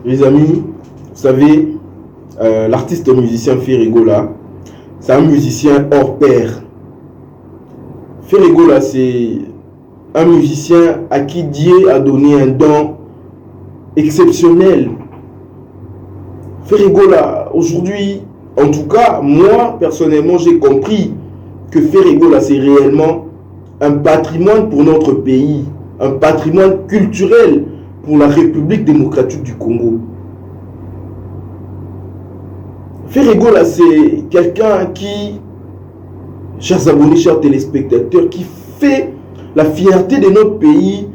Les amis, vous savez, l'artiste musicien Ferregola, c'est un musicien hors pair. Ferregola, c'est un musicien à qui Dieu a donné un don exceptionnel. Ferregola, aujourd'hui, en tout cas, moi, personnellement, j'ai compris que Ferregola, c'est réellement un patrimoine pour notre pays, un patrimoine culturel pour la République démocratique du Congo. Ferregola, c'est quelqu'un qui, chers abonnés, chers téléspectateurs, qui fait la fierté de notre pays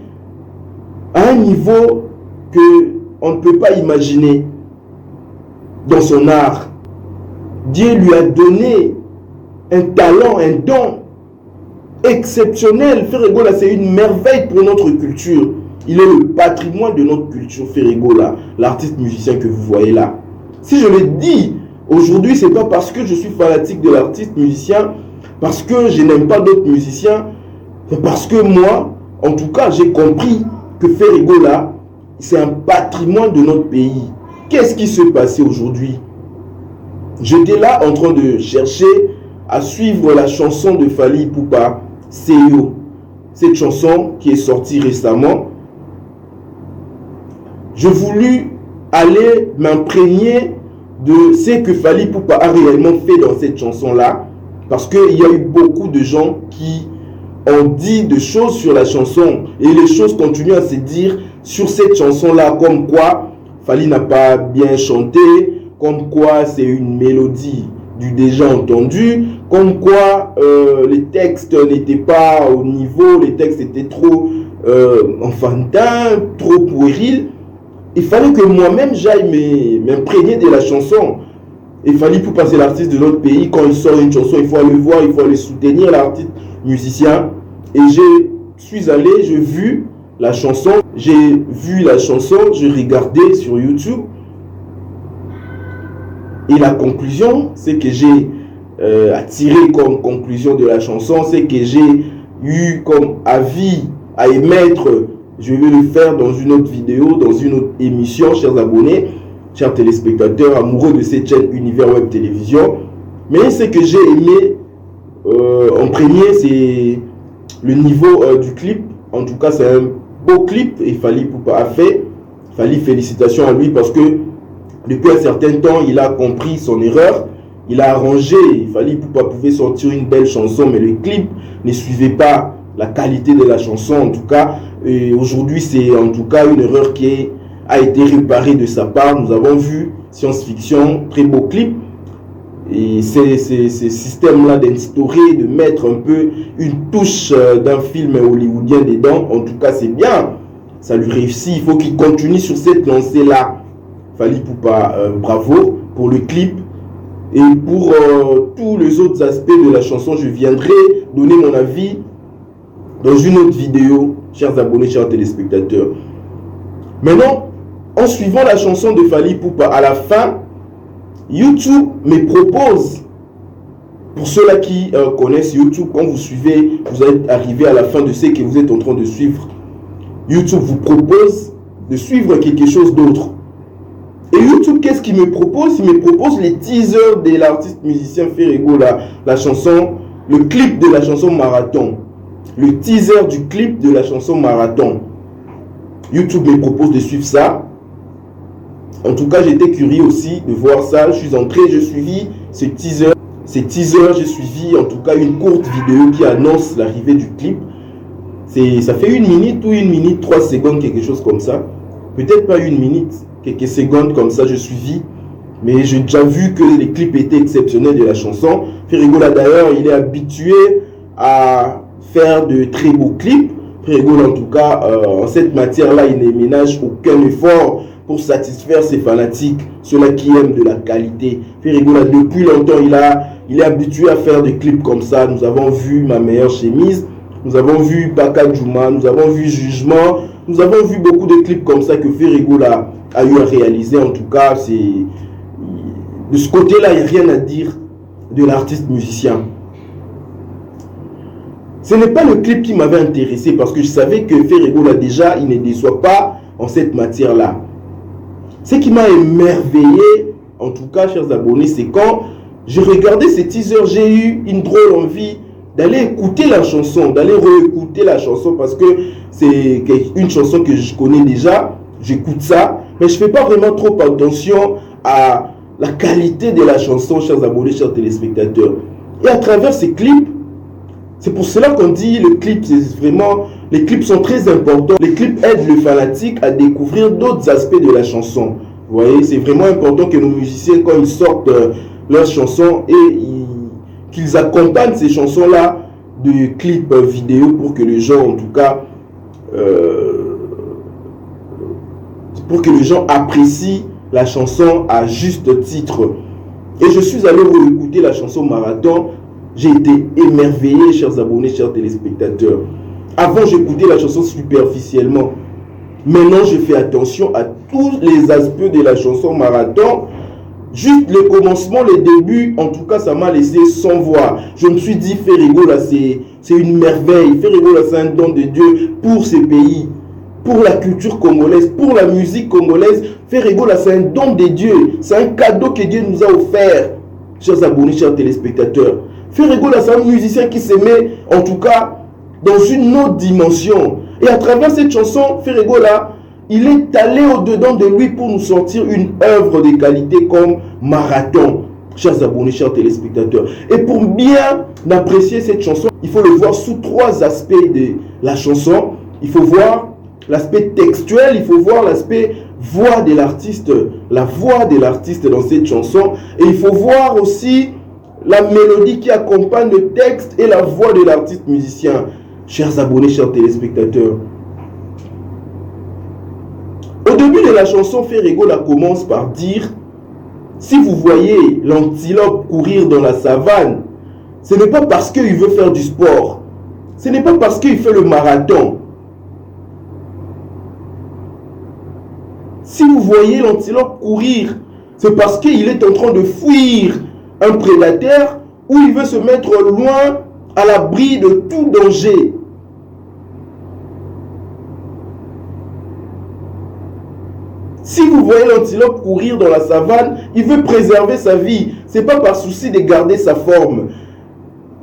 à un niveau qu'on ne peut pas imaginer dans son art. Dieu lui a donné un talent, un don exceptionnel. Ferregola, c'est une merveille pour notre culture. Il est le patrimoine de notre culture, Ferregola, l'artiste musicien que vous voyez là. Si je le dis aujourd'hui, ce n'est pas parce que je suis fanatique de l'artiste musicien, parce que je n'aime pas d'autres musiciens, c'est parce que moi, en tout cas, j'ai compris que Ferregola, c'est un patrimoine de notre pays. Qu'est-ce qui se passait aujourd'hui? J'étais là en train de chercher à suivre la chanson de Fally Ipupa, Seyo. Cette chanson qui est sortie récemment. Je voulus aller m'imprégner de ce que Fally Ipupa a réellement fait dans cette chanson-là. Parce qu'il y a eu beaucoup de gens qui ont dit des choses sur la chanson. Et les choses continuent à se dire sur cette chanson-là, comme quoi Fally n'a pas bien chanté, comme quoi c'est une mélodie du déjà entendu, comme quoi les textes n'étaient pas au niveau, les textes étaient trop enfantins, trop puérils. Il fallait que moi-même j'aille m'imprégner de la chanson. Il fallait pour passer l'artiste de notre pays, quand il sort une chanson, il faut aller voir, il faut aller soutenir l'artiste musicien. Et je suis allé, j'ai vu la chanson, j'ai regardé sur YouTube. Et la conclusion, c'est que j'ai tiré comme conclusion de la chanson, c'est que j'ai eu comme avis à émettre. Je vais le faire dans une autre vidéo, dans une autre émission, chers abonnés, chers téléspectateurs, amoureux de cette chaîne Univers Web Télévision. Mais ce que j'ai aimé en premier, c'est le niveau du clip. En tout cas, c'est un beau clip et Fally Ipupa a fait. Fally, félicitations à lui parce que depuis un certain temps, il a compris son erreur. Il a arrangé. Fally Ipupa pouvait sortir une belle chanson, mais le clip ne suivait pas la qualité de la chanson. En tout cas, aujourd'hui, c'est en tout cas une erreur qui a été réparée de sa part. Nous avons vu Science-Fiction, très beau clip. Et ces systèmes-là d'instaurer, de mettre un peu une touche d'un film hollywoodien dedans, en tout cas, c'est bien. Ça lui réussit. Il faut qu'il continue sur cette lancée-là. Fally Ipupa, bravo pour le clip. Et pour tous les autres aspects de la chanson, je viendrai donner mon avis dans une autre vidéo, chers abonnés, chers téléspectateurs. Maintenant, en suivant la chanson de Fally Ipupa, à la fin, YouTube me propose, pour ceux-là qui connaissent YouTube, quand vous suivez, vous êtes arrivé à la fin de ce que vous êtes en train de suivre. YouTube vous propose de suivre quelque chose d'autre. Et YouTube, qu'est-ce qu'il me propose? Il me propose les teasers de l'artiste musicien Ferregola, la chanson, le clip de la chanson Marathon. Le teaser du clip de la chanson Marathon. YouTube me propose de suivre ça. En tout cas, j'étais curieux aussi de voir ça. Je suis entré, j'ai suivi ce teaser. Ces teasers, j'ai suivi en tout cas une courte vidéo qui annonce l'arrivée du clip. Ça fait 1 minute ou 1 minute 3 secondes, quelque chose comme ça. Peut-être pas 1 minute, quelques secondes comme ça, j'ai suivi. Mais j'ai déjà vu que les clips étaient exceptionnels de la chanson. Ferregola d'ailleurs, il est habitué à faire de très beaux clips. Ferregola en tout cas, en cette matière-là, il ne ménage aucun effort pour satisfaire ses fanatiques, ceux-là qui aiment de la qualité. Ferregola, depuis longtemps, il est habitué à faire des clips comme ça. Nous avons vu Ma meilleure chemise, nous avons vu Paka Djouma, nous avons vu Jugement, nous avons vu beaucoup de clips comme ça que Ferregola a eu à réaliser. En tout cas, de ce côté-là, il n'y a rien à dire de l'artiste musicien. Ce n'est pas le clip qui m'avait intéressé parce que je savais que Ferregola déjà, il ne déçoit pas en cette matière-là. Ce qui m'a émerveillé, en tout cas, chers abonnés, c'est quand j'ai regardé ces teasers, j'ai eu une drôle envie d'aller écouter la chanson, d'aller réécouter la chanson parce que c'est une chanson que je connais déjà, j'écoute ça, mais je ne fais pas vraiment trop attention à la qualité de la chanson, chers abonnés, chers téléspectateurs. Et à travers ces clips, c'est pour cela qu'on dit le clip, c'est vraiment, les clips sont très importants. Les clips aident le fanatique à découvrir d'autres aspects de la chanson. Vous voyez, c'est vraiment important que nos musiciens, quand ils sortent leurs chansons, et qu'ils accompagnent ces chansons-là de clips vidéo pour que les gens, en tout cas, pour que les gens apprécient la chanson à juste titre. Et je suis allé réécouter la chanson Marathon. J'ai été émerveillé, chers abonnés, chers téléspectateurs. Avant, j'écoutais la chanson superficiellement. Maintenant, je fais attention à tous les aspects de la chanson Marathon. Juste le commencement, le début, en tout cas, ça m'a laissé sans voix. Je me suis dit, Ferrego, là, c'est une merveille. Ferrego, là, c'est un don de Dieu pour ce pays, pour la culture congolaise, pour la musique congolaise. Ferrego, là, c'est un don de Dieu. C'est un cadeau que Dieu nous a offert, chers abonnés, chers téléspectateurs. Ferrego, là, c'est un musicien qui se met, en tout cas, dans une autre dimension. Et à travers cette chanson, Ferrego, là, il est allé au-dedans de lui pour nous sortir une œuvre de qualité comme Marathon, chers abonnés, chers téléspectateurs. Et pour bien apprécier cette chanson, il faut le voir sous trois aspects de la chanson. Il faut voir l'aspect textuel, il faut voir l'aspect voix de l'artiste, la voix de l'artiste dans cette chanson. Et il faut voir aussi la mélodie qui accompagne le texte et la voix de l'artiste musicien. Chers abonnés, chers téléspectateurs. Au début de la chanson, Ferrego la commence par dire: si vous voyez l'antilope courir dans la savane, ce n'est pas parce qu'il veut faire du sport. Ce n'est pas parce qu'il fait le marathon. Si vous voyez l'antilope courir, c'est parce qu'il est en train de fuir un prédateur ou il veut se mettre loin à l'abri de tout danger. Si vous voyez l'antilope courir dans la savane, il veut préserver sa vie. Ce n'est pas par souci de garder sa forme.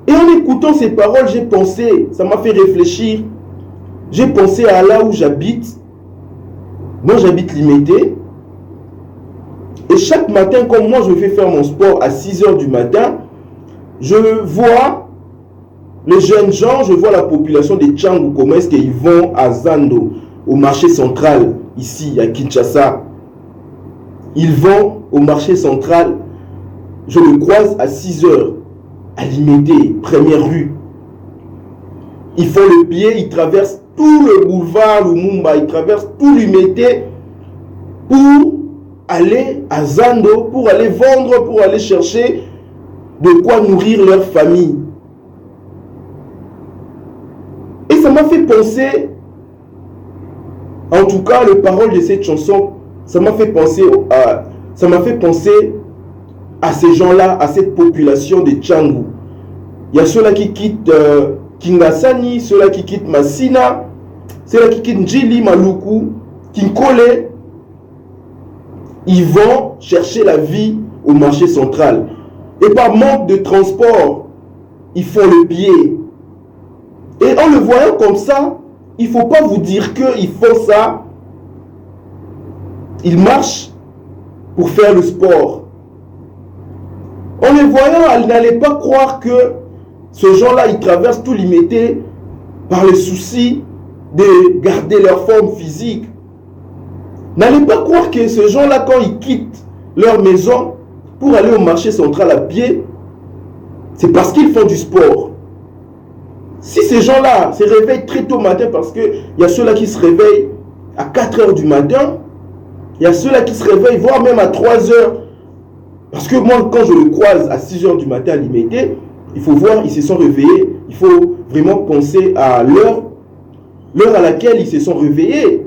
Et en écoutant ces paroles, j'ai pensé, ça m'a fait réfléchir. J'ai pensé à là où j'habite. Moi, j'habite Limité. Et chaque matin, comme moi, je fais faire mon sport à 6 h du matin, je vois les jeunes gens, je vois la population des Tchangou, comment est-ce qu'ils vont à Zando, au marché central, ici, à Kinshasa. Ils vont au marché central, je le croise à 6 h, à Limité, première rue. Ils font le pied, ils traversent tout le boulevard Lumumba, ils traversent tout Limité pour aller à Zando, pour aller vendre, pour aller chercher de quoi nourrir leur famille. Et ça m'a fait penser, en tout cas, les paroles de cette chanson, ça m'a fait penser à ces gens-là, à cette population de Tchangou. Il y a ceux-là qui quittent Kingasani, ceux-là qui quittent Massina, ceux-là qui quittent Njili, Maluku, Kinkole. Ils vont chercher la vie au marché central. Et par manque de transport, ils font le pied. Et en le voyant comme ça, il ne faut pas vous dire qu'ils font ça. Ils marchent pour faire le sport. En les voyant, n'allez pas croire que ces gens-là, ils traversent tout Limité par le souci de garder leur forme physique. N'allez pas croire que ces gens-là, quand ils quittent leur maison pour aller au marché central à pied, c'est parce qu'ils font du sport. Si ces gens-là se réveillent très tôt matin, parce qu'il y a ceux-là qui se réveillent à 4 h du matin, il y a ceux-là qui se réveillent, voire même à 3 h. Parce que moi, quand je le croise à 6 h du matin à Limité, il faut voir, ils se sont réveillés. Il faut vraiment penser à l'heure à laquelle ils se sont réveillés.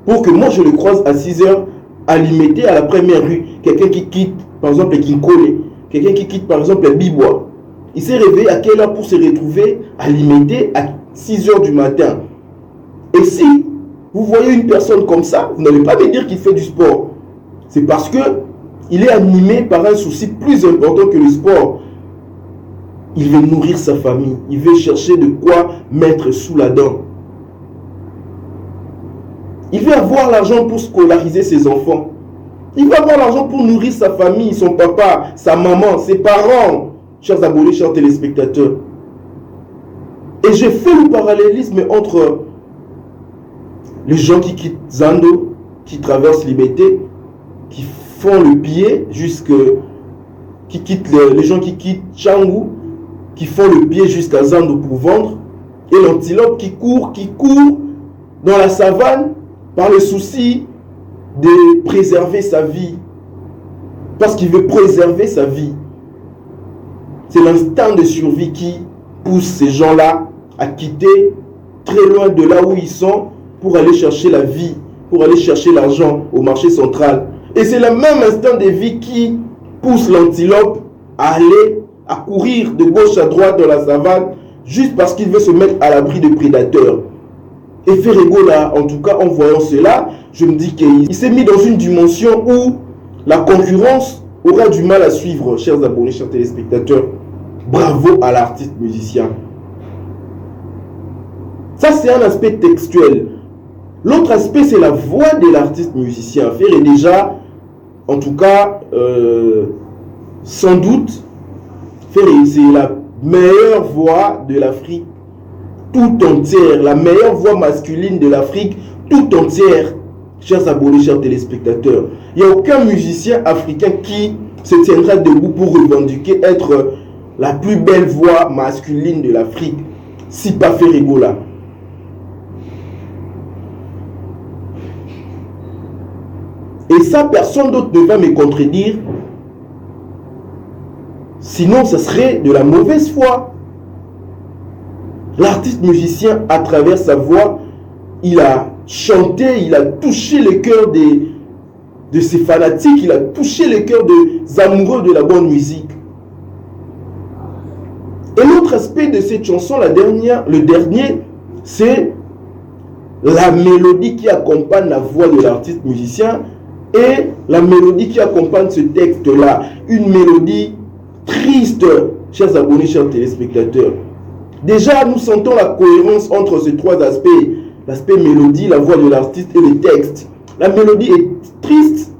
Pour que moi, je le croise à 6 h à Limité, à la première rue. Quelqu'un qui quitte, par exemple, Kinkole. Quelqu'un qui quitte, par exemple, Bibois. Il s'est réveillé à quelle heure pour se retrouver à Limité à 6 h du matin. Et si vous voyez une personne comme ça, vous n'allez pas me dire qu'il fait du sport. C'est parce que il est animé par un souci plus important que le sport. Il veut nourrir sa famille. Il veut chercher de quoi mettre sous la dent. Il veut avoir l'argent pour scolariser ses enfants. Il veut avoir l'argent pour nourrir sa famille, son papa, sa maman, ses parents. Chers abonnés, chers téléspectateurs. Et j'ai fait le parallélisme entre les gens qui quittent Zando, qui traversent Liberté, qui font le pied les gens qui quittent Tchangou, qui font le pied jusqu'à Zando pour vendre, et l'antilope qui court dans la savane par le souci de préserver sa vie. Parce qu'il veut préserver sa vie. C'est l'instinct de survie qui pousse ces gens-là à quitter très loin de là où ils sont pour aller chercher la vie, pour aller chercher l'argent au marché central. Et c'est le même instinct de vie qui pousse l'antilope à courir de gauche à droite dans la savane juste parce qu'il veut se mettre à l'abri de prédateurs. Et Ferrego là, en tout cas en voyant cela, je me dis qu'il s'est mis dans une dimension où la concurrence aura du mal à suivre, chers abonnés, chers téléspectateurs. Bravo à l'artiste musicien. Ça, c'est un aspect textuel. L'autre aspect, c'est la voix de l'artiste musicien. Ferré déjà, en tout cas, sans doute, Ferré, c'est la meilleure voix de l'Afrique tout entière, la meilleure voix masculine de l'Afrique tout entière, chers abonnés, chers téléspectateurs. Il n'y a aucun musicien africain qui se tiendra debout pour revendiquer être la plus belle voix masculine de l'Afrique, si pas Ferrego là. Et ça, personne d'autre ne va me contredire. Sinon, ça serait de la mauvaise foi. L'artiste musicien, à travers sa voix, il a chanté, il a touché le cœur de ses fanatiques, il a touché le cœur des amoureux de la bonne musique. Et l'autre aspect de cette chanson, le dernier, c'est la mélodie qui accompagne la voix de l'artiste musicien et la mélodie qui accompagne ce texte-là. Une mélodie triste, chers abonnés, chers téléspectateurs. Déjà, nous sentons la cohérence entre ces trois aspects. L'aspect mélodie, la voix de l'artiste et le texte. La mélodie est triste.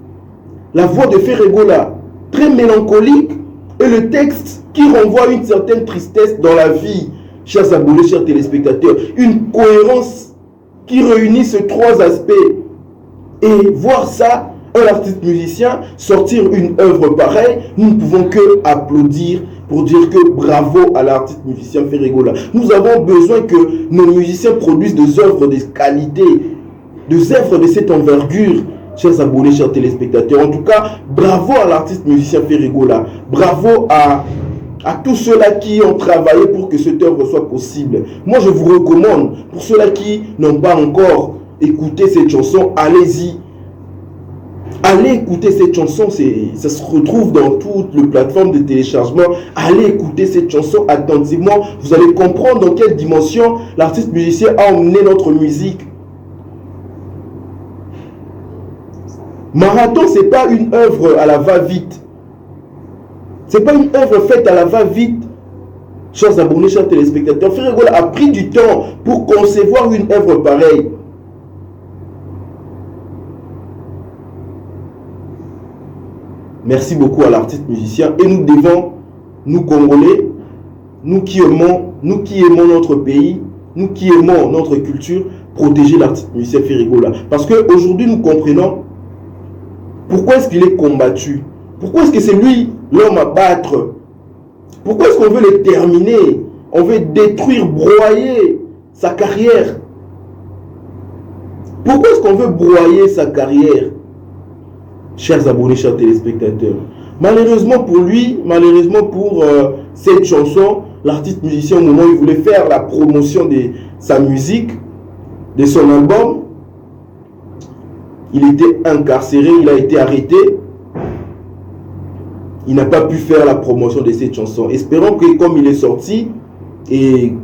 La voix de Ferrego là, très mélancolique. Et le texte qui renvoie une certaine tristesse dans la vie. Chers abonnés, chers téléspectateurs. Une cohérence qui réunit ces trois aspects. Et voir ça, un artiste musicien sortir une œuvre pareille, nous ne pouvons que applaudir pour dire que bravo à l'artiste musicien Ferrego là. Nous avons besoin que nos musiciens produisent des œuvres de qualité, des œuvres de cette envergure, chers abonnés, chers téléspectateurs. En tout cas, bravo à l'artiste musicien Ferrego là. Bravo à tous ceux-là qui ont travaillé pour que cette œuvre soit possible. Moi, je vous recommande, pour ceux-là qui n'ont pas encore écouté cette chanson, allez-y. Allez écouter cette chanson, ça se retrouve dans toutes les plateformes de téléchargement. Allez écouter cette chanson attentivement. Vous allez comprendre dans quelle dimension l'artiste musicien a emmené notre musique. Marathon, ce n'est pas une œuvre à la va-vite. Ce n'est pas une œuvre faite à la va-vite. Chers abonnés, chers téléspectateurs, Ferrego a pris du temps pour concevoir une œuvre pareille. Merci beaucoup à l'artiste musicien. Et nous devons, nous Congolais, nous qui aimons notre pays, nous qui aimons notre culture, protéger l'artiste musicien Ferrego là. Parce qu'aujourd'hui, nous comprenons pourquoi est-ce qu'il est combattu. Pourquoi est-ce que c'est lui l'homme à battre. Pourquoi est-ce qu'on veut le terminer? On veut détruire, broyer sa carrière. Pourquoi est-ce qu'on veut broyer sa carrière? Chers abonnés, chers téléspectateurs, malheureusement pour lui, malheureusement pour cette chanson, l'artiste musicien, au moment où il voulait faire la promotion de sa musique, de son album, il était incarcéré, il a été arrêté. Il n'a pas pu faire la promotion de cette chanson. Espérons que comme il est sorti, et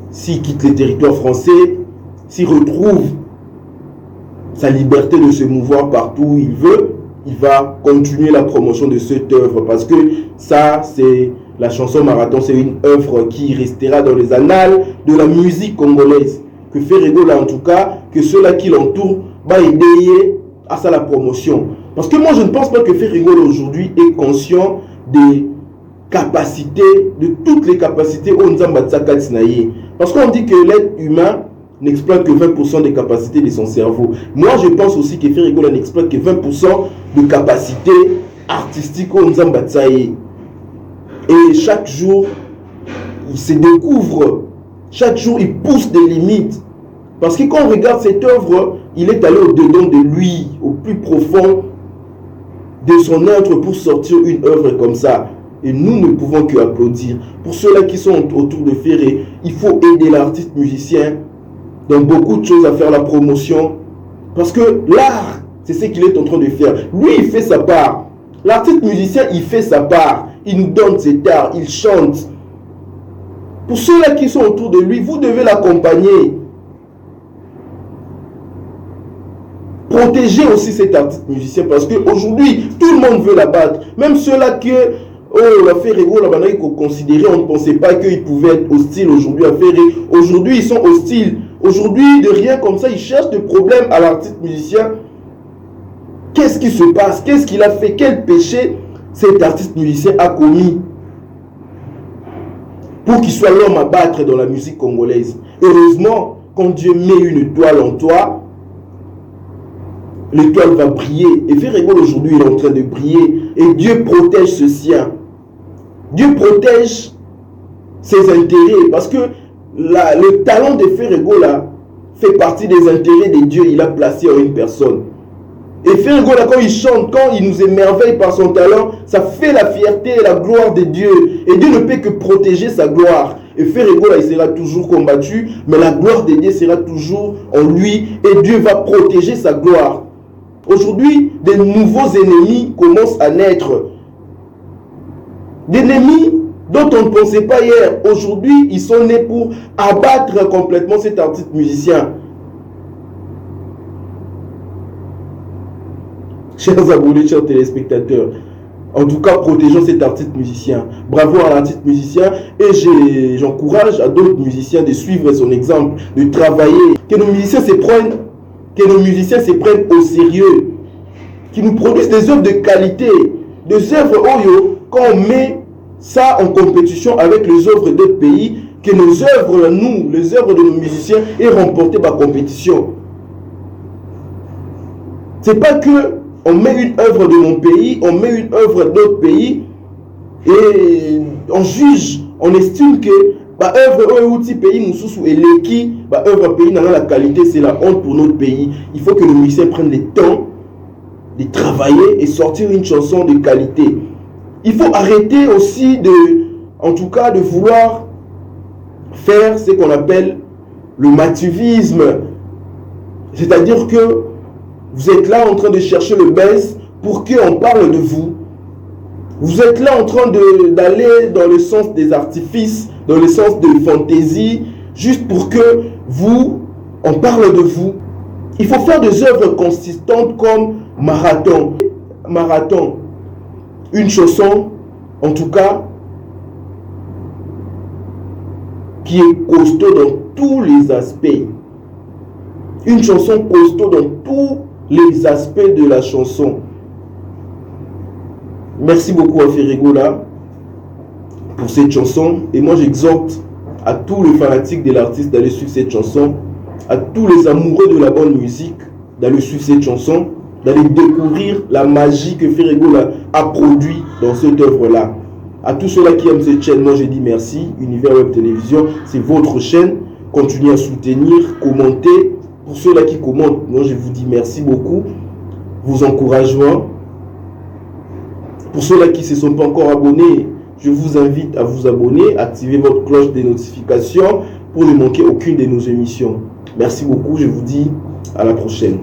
s'il quitte le territoire français, s'il retrouve sa liberté de se mouvoir partout où il veut, il va continuer la promotion de cette œuvre parce que ça, c'est la chanson Marathon, c'est une œuvre qui restera dans les annales de la musique congolaise. Que Ferrego là en tout cas, que ceux-là qui l'entourent va aider à ça la promotion. Parce que moi je ne pense pas que Ferrego aujourd'hui est conscient des capacités, de toutes les capacités au Nzamba Tsaka Tsinaye. Parce qu'on dit que l'être humain n'exploite que 20% des capacités de son cerveau. Moi je pense aussi que Ferrego là n'exploite que 20% de capacités artistiques au Nzamba Tsaka. Et chaque jour, il se découvre, chaque jour il pousse des limites. Parce que quand on regarde cette œuvre, il est allé au-dedans de lui, au plus profond de son être pour sortir une œuvre comme ça. Et nous ne pouvons que applaudir. Pour ceux-là qui sont autour de Ferré, il faut aider l'artiste musicien dans beaucoup de choses à faire la promotion. Parce que l'art, c'est ce qu'il est en train de faire. Lui, il fait sa part. L'artiste musicien, il fait sa part. Il nous donne cet art, il chante. Pour ceux-là qui sont autour de lui, vous devez l'accompagner. Protégez aussi cet artiste musicien parce qu'aujourd'hui, tout le monde veut l'abattre. Même ceux-là qui la Ferrego, là, qu'on considérait, on ne pensait pas qu'ils pouvaient être hostiles aujourd'hui à Ferré. Aujourd'hui, ils sont hostiles. Aujourd'hui, de rien comme ça, ils cherchent des problèmes à l'artiste musicien. Qu'est-ce qui se passe? Qu'est-ce qu'il a fait? Quel péché cet artiste musicien a commis pour qu'il soit l'homme à battre dans la musique congolaise? Heureusement, quand Dieu met une étoile en toi, l'étoile va briller. Et Ferrego aujourd'hui, il est en train de briller. Et Dieu protège ce sien. Dieu protège ses intérêts. Parce que le talent de Ferrego là fait partie des intérêts de Dieu. Il a placé en une personne. Et Ferrego là, quand il chante, quand il nous émerveille par son talent, ça fait la fierté et la gloire de Dieu. Et Dieu ne peut que protéger sa gloire. Et Ferrego là, il sera toujours combattu, mais la gloire de Dieu sera toujours en lui. Et Dieu va protéger sa gloire. Aujourd'hui, des nouveaux ennemis commencent à naître. Des ennemis dont on ne pensait pas hier. Aujourd'hui, ils sont nés pour abattre complètement cet artiste musicien. Chers abonnés, chers téléspectateurs, en tout cas, protégeons cet artiste musicien. Bravo à l'artiste musicien et j'encourage à d'autres musiciens de suivre son exemple, de travailler, que nos musiciens se prennent au sérieux, qui nous produisent des œuvres de qualité, des œuvres Oyo, quand on met ça en compétition avec les œuvres d'autres pays, que nos œuvres, nous, les œuvres de nos musiciens, aient remporté la compétition. C'est pas que on met une œuvre de mon pays, on met une œuvre d'autres pays et on juge, on estime que œuvre outil pays mususu et l'équipe œuvre pays dans la qualité, c'est la honte pour notre pays. Il faut que les musiciens prennent le temps de travailler et sortir une chanson de qualité. Il faut arrêter aussi en tout cas de vouloir faire ce qu'on appelle le mathuvisme. C'est-à-dire que vous êtes là en train de chercher le buzz pour qu'on parle de vous. Vous êtes là en train d'aller dans le sens des artifices, dans le sens de fantaisie, juste pour que on parle de vous. Il faut faire des œuvres consistantes comme Marathon. Marathon, une chanson, en tout cas, qui est costaud dans tous les aspects. Une chanson costaud dans tous les aspects de la chanson. Merci beaucoup à Ferrego là pour cette chanson. Et moi j'exhorte à tous les fanatiques de l'artiste d'aller suivre cette chanson, à tous les amoureux de la bonne musique d'aller suivre cette chanson, d'aller découvrir la magie que Ferrego là a produit dans cette œuvre là. À tous ceux-là qui aiment cette chaîne, moi je dis merci. Univers Web Télévision, c'est votre chaîne. Continuez à soutenir, commenter. Pour ceux-là qui commentent, moi je vous dis merci beaucoup. Vos encouragements. Pour ceux-là qui ne se sont pas encore abonnés, je vous invite à vous abonner, activer votre cloche de notification pour ne manquer aucune de nos émissions. Merci beaucoup, je vous dis à la prochaine.